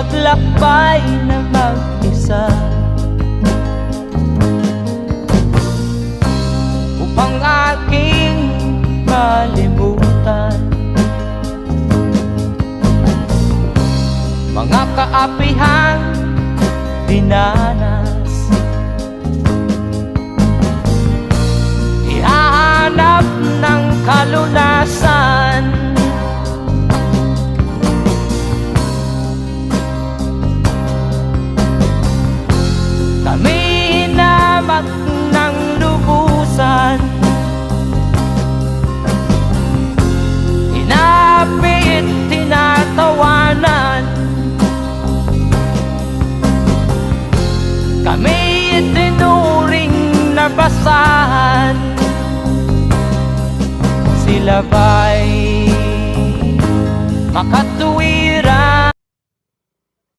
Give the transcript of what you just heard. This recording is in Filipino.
maglakbay na mag-isa upang aking malimutan mga kaapihang dinanas. Ihahanap ng kalunasan kami hinamak ng lubusan, hinapit, tinatawanan, kami itinuring na basahan. Sila ba'y makatuwid